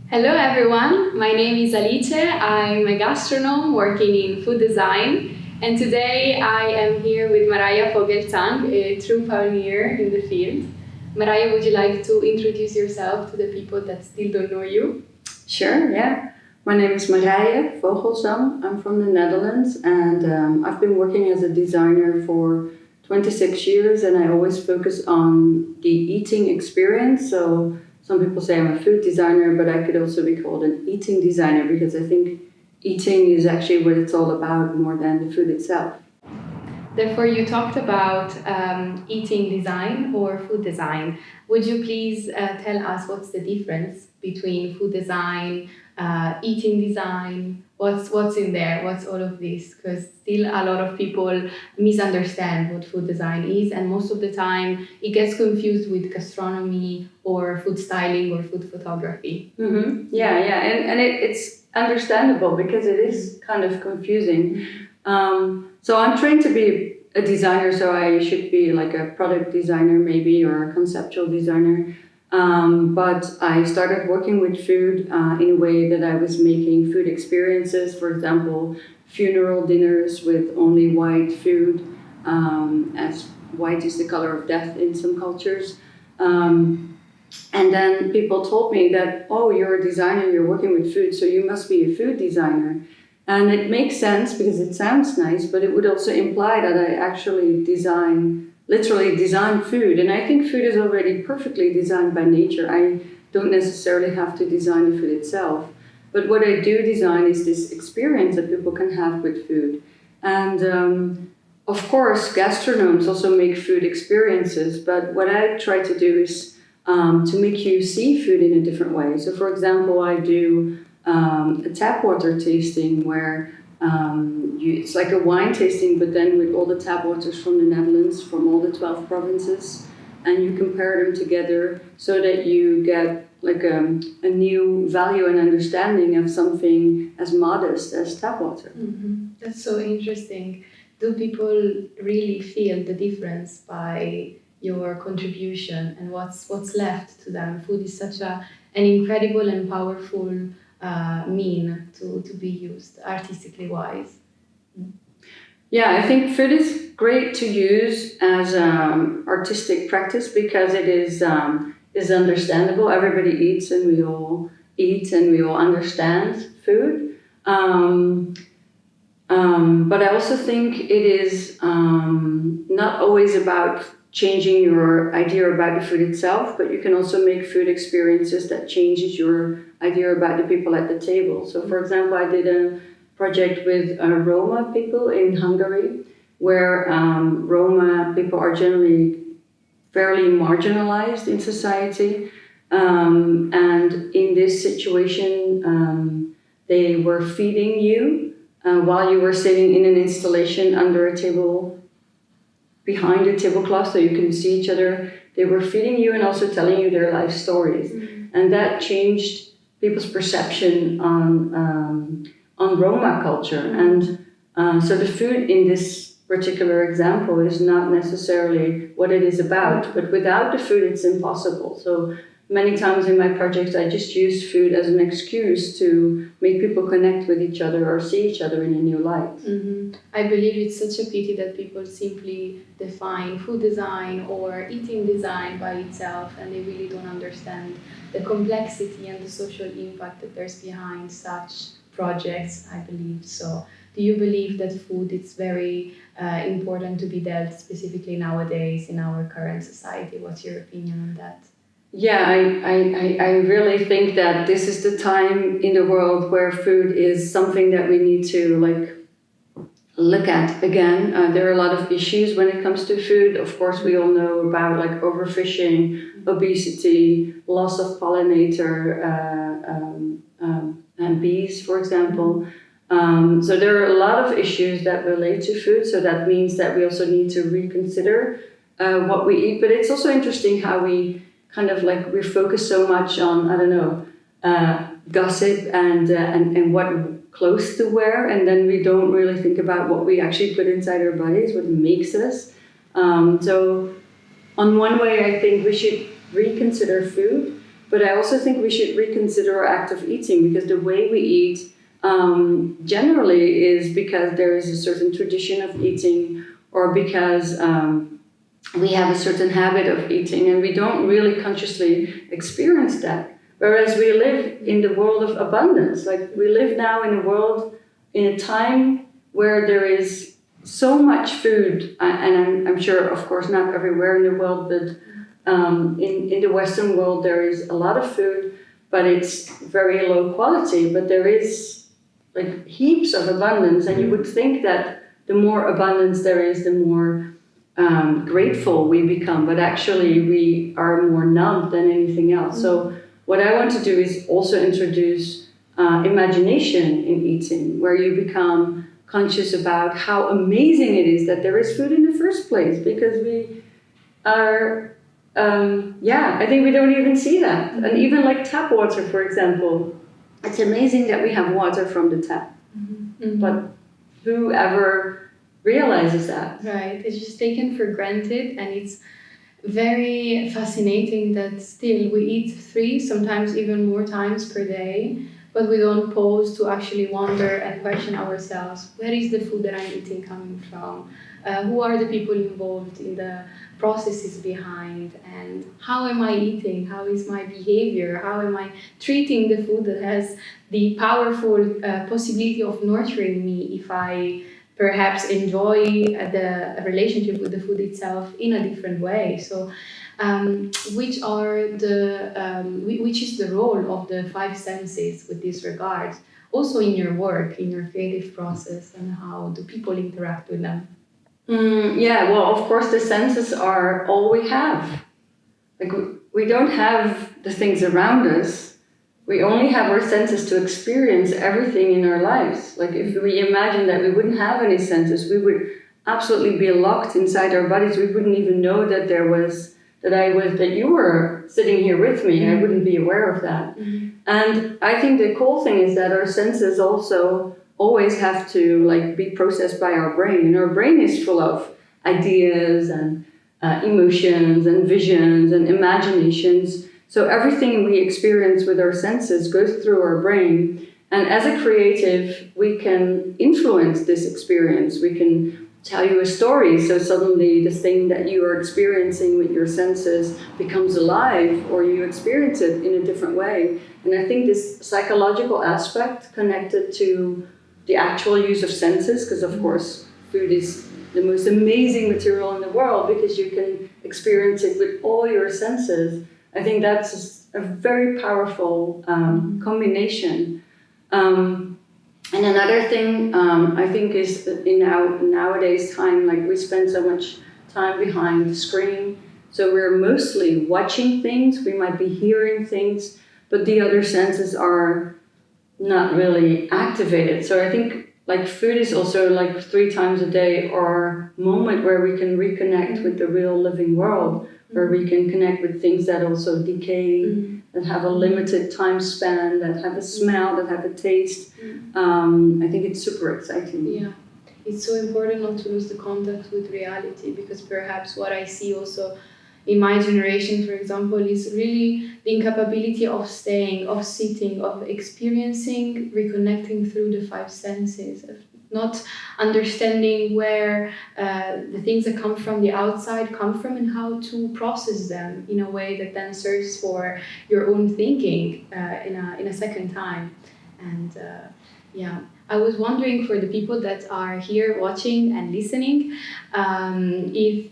Hello everyone, my name is Alice. I'm a gastronome working in food design, and today I am here with Marije Vogelzang, a true pioneer in the field. Marije, would you like to introduce yourself to the people that still don't know you? Sure, yeah. My name is Marije Vogelzang. I'm from the Netherlands, and I've been working as a designer for 26 years, and I always focus on the eating experience. So some people say I'm a food designer, but I could also be called an eating designer because I think eating is actually what it's all about more than the food itself. Therefore, you talked about eating design or food design. Would you please tell us what's the difference between food design, eating design? What's in there? What's all of this? Because still a lot of people misunderstand what food design is, and most of the time it gets confused with gastronomy or food styling or food photography. Mm-hmm. Yeah, and it's understandable because it is kind of confusing. So I'm trained to be a designer, so I should be like a product designer maybe or a conceptual designer. But I started working with food in a way that I was making food experiences, for example, funeral dinners with only white food, as white is the color of death in some cultures. And then people told me that, oh, you're a designer, you're working with food, so you must be a food designer. And it makes sense because it sounds nice, but it would also imply that I actually literally design food. And I think food is already perfectly designed by nature. I don't necessarily have to design the food itself. But what I do design is this experience that people can have with food. And of course, gastronomes also make food experiences, but what I try to do is to make you see food in a different way. So for example, I do a tap water tasting where it's like a wine tasting, but then with all the tap waters from the Netherlands, from all the 12 provinces, and you compare them together so that you get like a new value and understanding of something as modest as tap water. Mm-hmm. That's so interesting. Do people really feel the difference by your contribution and what's left to them? Food is such an incredible and powerful mean to be used artistically wise. Yeah, I think food is great to use as artistic practice because it is understandable. Everybody eats, and we all eat, and we all understand food. But I also think it is not always about changing your idea about the food itself, but you can also make food experiences that changes your idea about the people at the table. So for example, I did a project with Roma people in Hungary, where Roma people are generally fairly marginalized in society. And in this situation, they were feeding you while you were sitting in an installation under a table behind a tablecloth so you can see each other. They were feeding you and also telling you their life stories. Mm-hmm. And that changed people's perception on Roma culture. And so the food in this particular example is not necessarily what it is about, but without the food it's impossible. So many times in my projects I just use food as an excuse to make people connect with each other or see each other in a new light. Mm-hmm. I believe it's such a pity that people simply define food design or eating design by itself, and they really don't understand the complexity and the social impact that there's behind such projects, I believe. So do you believe that food is very important to be dealt specifically nowadays in our current society? What's your opinion on that? Yeah, I really think that this is the time in the world where food is something that we need to look at again. There are a lot of issues when it comes to food. Of course, we all know about overfishing, obesity, loss of pollinator and bees, for example. So there are a lot of issues that relate to food. So that means that we also need to reconsider what we eat. But it's also interesting how we we focus so much on, gossip and what clothes to wear, and then we don't really think about what we actually put inside our bodies, what makes us. So on one way, I think we should reconsider food, But I also think we should reconsider our act of eating, because the way we eat generally is because there is a certain tradition of eating, or because we have a certain habit of eating, and we don't really consciously experience that. Whereas we live in the world of abundance. Like, we live now in a world, in a time where there is so much food, and I'm sure, of course, not everywhere in the world, but in the Western world there is a lot of food, but it's very low quality. But there is like heaps of abundance, and you would think that the more abundance there is, the more grateful we become. But actually, we are more numb than anything else. So what I want to do is also introduce imagination in eating, where you become conscious about how amazing it is that there is food in the first place, because we are, I think we don't even see that. And even like tap water, for example, it's amazing that we have water from the tap, but who ever realizes that? Right, it's just taken for granted, and it's very fascinating that still we eat 3, sometimes even more times per day, but we don't pause to actually wonder and question ourselves, where is the food that I'm eating coming from? Who are the people involved in the processes behind? And how am I eating? How is my behavior? How am I treating the food that has the powerful possibility of nurturing me if I perhaps enjoy the relationship with the food itself in a different way? So which is the role of the 5 senses with this regard, also in your work, in your creative process, and how do people interact with them? Well, of course, the senses are all we have. Like, we don't have the things around us. We only have our senses to experience everything in our lives. Like, if we imagine that we wouldn't have any senses, we would absolutely be locked inside our bodies. We wouldn't even know that that you were sitting here with me. I wouldn't be aware of that. And I think the cool thing is that our senses also always have to be processed by our brain, and our brain is full of ideas and emotions and visions and imaginations. So everything we experience with our senses goes through our brain, and as a creative we can influence this experience. We can tell you a story, so suddenly the thing that you are experiencing with your senses becomes alive, or you experience it in a different way. And I think this psychological aspect connected to the actual use of senses, because of course food is the most amazing material in the world because you can experience it with all your senses. I think that's a very powerful combination. And another thing I think is that in nowadays time, we spend so much time behind the screen, so we're mostly watching things, we might be hearing things, but the other senses are not really activated. So I think food is also 3 times a day our moment where we can reconnect with the real living world, where we can connect with things that also decay, that have a limited time span, that have a smell, that have a taste. I think it's super exciting. Yeah, it's so important not to lose the contact with reality, because perhaps what I see also in my generation, for example, is really the incapability of staying, of sitting, of experiencing, reconnecting through the 5 senses, of not understanding where the things that come from the outside come from and how to process them in a way that then serves for your own thinking in a second time. And I was wondering, for the people that are here watching and listening, if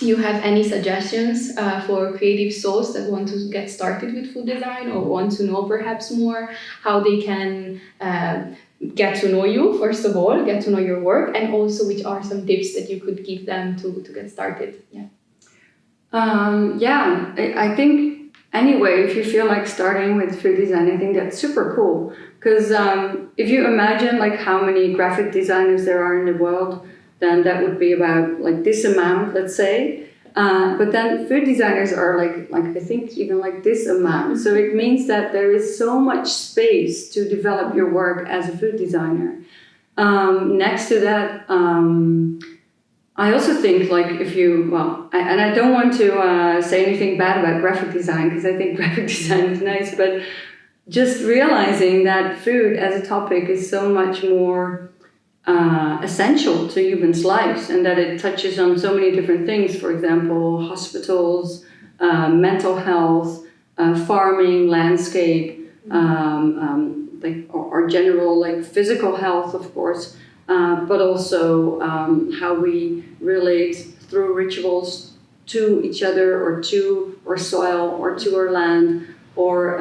you have any suggestions for creative souls that want to get started with food design, or want to know perhaps more how they can get to know you, first of all, get to know your work, and also which are some tips that you could give them to get started. I think anyway, if you feel like starting with food design, I think that's super cool, because if you imagine how many graphic designers there are in the world, then that would be about this amount, let's say. But then food designers are I think even this amount. So it means that there is so much space to develop your work as a food designer. Next to that, I also think like if you, and I don't want to say anything bad about graphic design because I think graphic design is nice, but just realizing that food as a topic is so much more essential to humans' lives and that it touches on so many different things. For example, hospitals, mental health, farming, landscape, or general like physical health, of course. But also how we relate through rituals to each other or to our soil or to our land or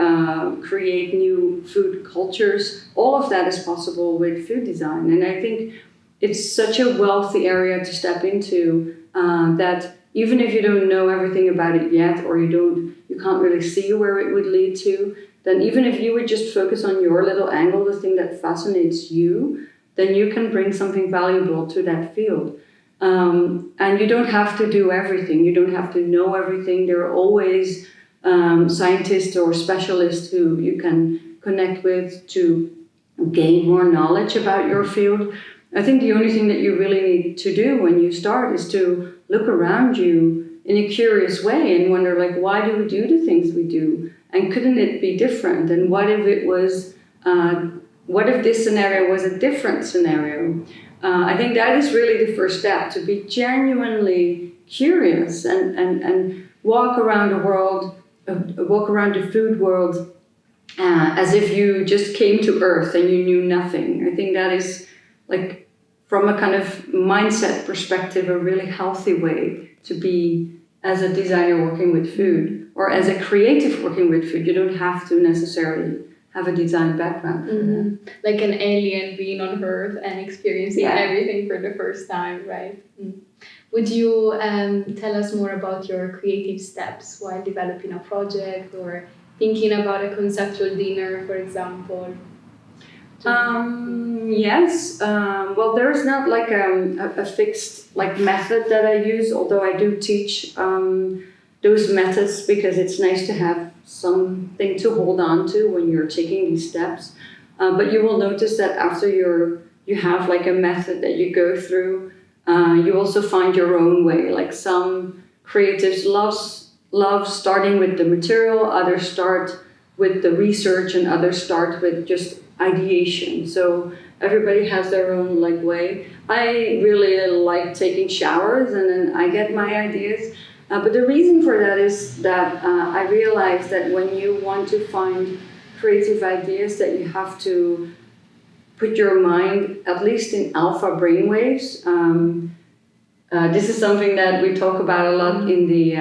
create new food cultures. All of that is possible with food design. And I think it's such a wealthy area to step into that even if you don't know everything about it yet or you can't really see where it would lead to, then even if you would just focus on your little angle, the thing that fascinates you, then you can bring something valuable to that field. And you don't have to do everything. You don't have to know everything. There are always scientists or specialists who you can connect with to gain more knowledge about your field. I think the only thing that you really need to do when you start is to look around you in a curious way and wonder, like, why do we do the things we do? And couldn't it be different? And what if it was... what if this scenario was a different scenario? I think that is really the first step, to be genuinely curious and walk around the world, walk around the food world as if you just came to Earth and you knew nothing. I think that is, like, from a kind of mindset perspective, a really healthy way to be as a designer working with food or as a creative working with food. You don't have to necessarily have a design background. Mm-hmm. Like an alien being on Earth and experiencing everything for the first time, right? Mm. Would you tell us more about your creative steps while developing a project or thinking about a conceptual dinner, for example? Yes. Well, there's not like a fixed like method that I use, although I do teach those methods because it's nice to have something to hold on to when you're taking these steps. But you will notice that after you have like a method that you go through, you also find your own way. Like some creatives love starting with the material, others start with the research, and others start with just ideation. So everybody has their own like way. I really like taking showers and then I get my ideas. But the reason for that is that I realized that when you want to find creative ideas, that you have to put your mind at least in alpha brainwaves. This is something that we talk about a lot in the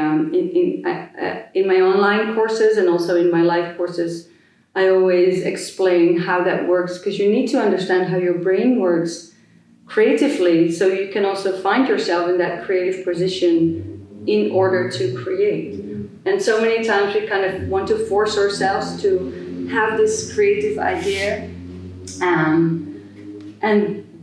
in my online courses and also in my live courses. I always explain how that works because you need to understand how your brain works creatively, so you can also find yourself in that creative position in order to create. And so many times we kind of want to force ourselves to have this creative idea,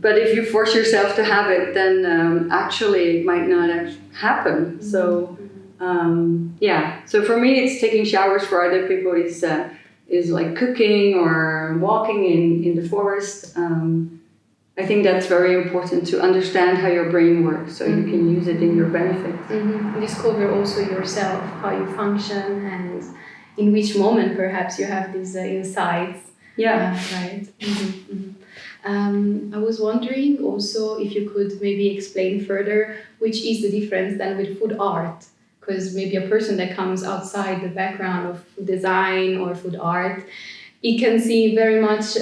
but if you force yourself to have it, then actually it might not happen. So so for me it's taking showers. For other people is like cooking or walking in the forest. I think that's very important to understand how your brain works so you can use it in your benefit. Mm-hmm. Discover also yourself, how you function, and in which moment perhaps you have these insights. Yeah. Right. Mm-hmm. Mm-hmm. I was wondering also if you could maybe explain further which is the difference then with food art, because maybe a person that comes outside the background of food design or food art, it can seem very much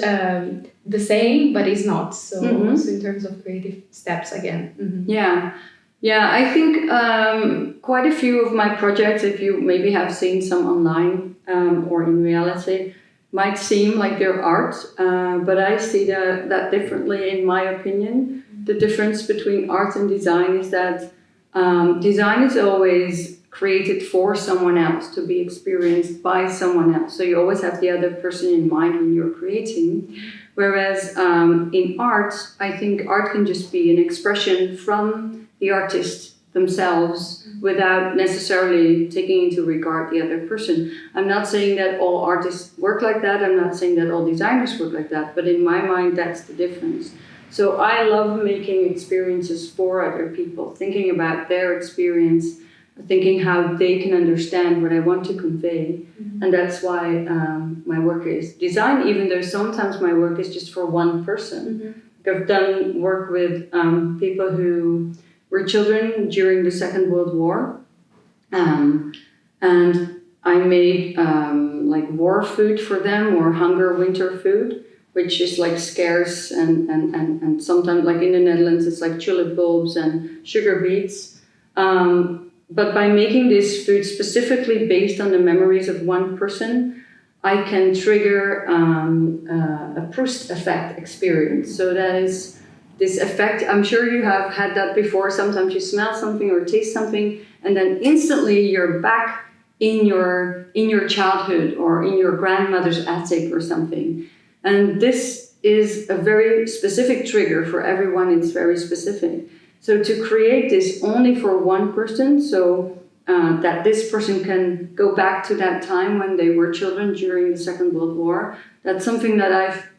the same, but it's not. So also in terms of creative steps again. Mm-hmm. Yeah. I think quite a few of my projects, if you maybe have seen some online or in reality, might seem like they're art, but I see that differently in my opinion. The difference between art and design is that design is always created for someone else, to be experienced by someone else. So you always have the other person in mind when you're creating. Whereas in art, I think art can just be an expression from the artist themselves without necessarily taking into regard the other person. I'm not saying that all artists work like that. I'm not saying that all designers work like that. But in my mind, that's the difference. So I love making experiences for other people, thinking about their experience, thinking how they can understand what I want to convey. And that's why my work is design, even though sometimes my work is just for one person. I've done work with people who were children during the Second World War. And I made like war food for them, or hunger winter food, which is like scarce and sometimes, like in the Netherlands, it's like tulip bulbs and sugar beets. But by making this food specifically based on the memories of one person, I can trigger a Proust effect experience. So that is this effect. I'm sure you have had that before. Sometimes you smell something or taste something, and then instantly you're back in your childhood or in your grandmother's attic or something. And this is a very specific trigger for everyone. It's very specific. So to create this only for one person, so that this person can go back to that time when they were children during the Second World War, that's something that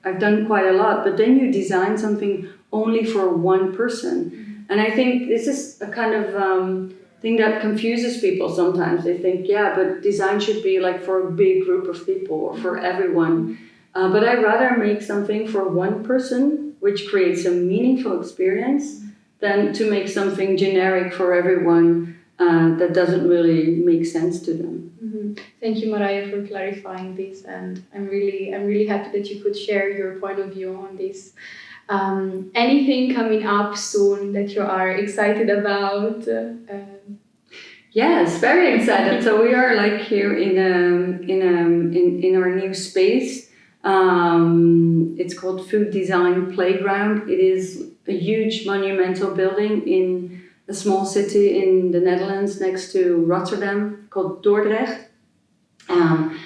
I've done quite a lot. But then you design something only for one person. And I think this is a kind of thing that confuses people sometimes. They think, yeah, but design should be like for a big group of people or for everyone. But I'd rather make something for one person, which creates a meaningful experience, than to make something generic for everyone that doesn't really make sense to them. Thank you, Marije, for clarifying this, and I'm really happy that you could share your point of view on this. Anything coming up soon that you are excited about? Yes, very excited. So we are like here in our new space. It's called Food Design Playground. It is a huge monumental building in a small city in the Netherlands next to Rotterdam called Dordrecht.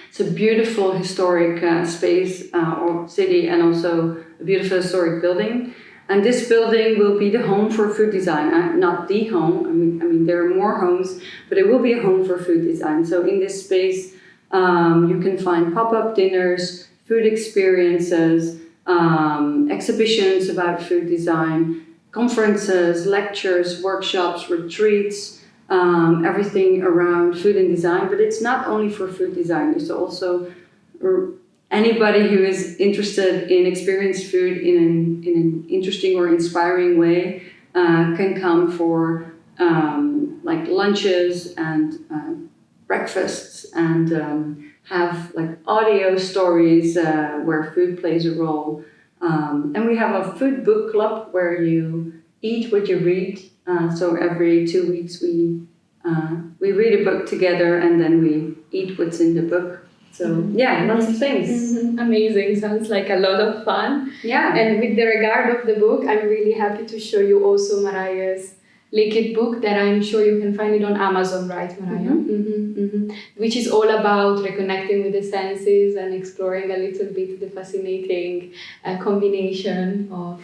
It's a beautiful historic space or city, and also a beautiful historic building. And this building will be the home for food design, not the home. I mean, there are more homes, but it will be a home for food design. So in this space, you can find pop-up dinners, food experiences, exhibitions about food design, conferences, lectures, workshops, retreats, everything around food and design. But it's not only for food design. It's also anybody who is interested in experiencing food in an interesting or inspiring way can come for like lunches and breakfasts and have like audio stories where food plays a role. And we have a food book club where you eat what you read. So every 2 weeks we read a book together and then we eat what's in the book. So yeah, lots of things. Amazing. Sounds like a lot of fun. Yeah. And with the regard of the book, I'm really happy to show you also Marije's Liquid book that I'm sure you can find it on Amazon, right, Marije? Which is all about reconnecting with the senses and exploring a little bit the fascinating combination of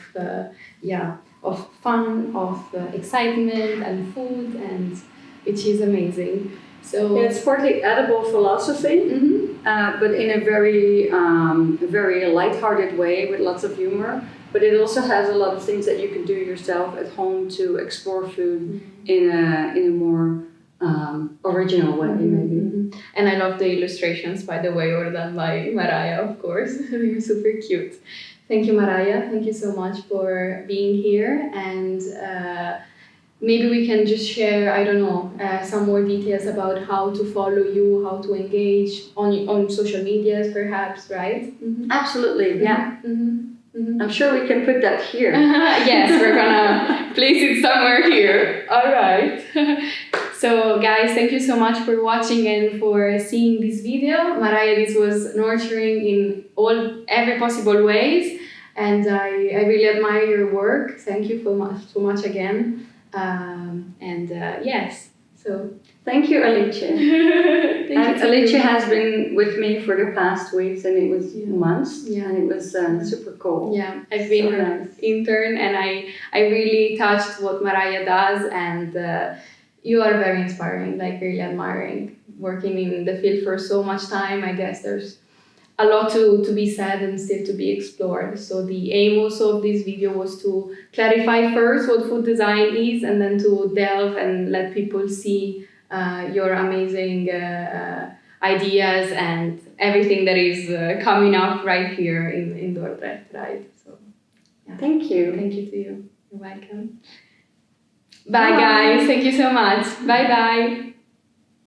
fun, of excitement and food, and which is amazing. So yeah, it's partly edible philosophy, but in a very lighthearted way with lots of humor. But it also has a lot of things that you can do yourself at home to explore food in a more original way, maybe. And I love the illustrations, by the way, or done by Marije, of course. They're super cute. Thank you, Marije. Thank you so much for being here. And maybe we can just share, I don't know, some more details about how to follow you, how to engage on social medias, perhaps, right? Absolutely, yeah. I'm sure we can put that here. Yes, we're gonna place it somewhere here. All right. So guys, thank you so much for watching and for seeing this video. Marije, this was nurturing in every possible ways, and I really admire your work. Thank you so much again. Yes, so thank you, Alice. Alice has been with me for the past weeks, and it was months, and it was super cool. Yeah, I've been her intern, and I really touched what Marije does, and you are very inspiring, like really admiring. Working in the field for so much time, I guess there's a lot to be said and still to be explored. So the aim also of this video was to clarify first what food design is, and then to delve and let people see your amazing ideas and everything that is coming up right here in Dordrecht, right? So, yeah. Thank you. Thank you to you. You're welcome. Bye, guys. Thank you so much. Bye-bye.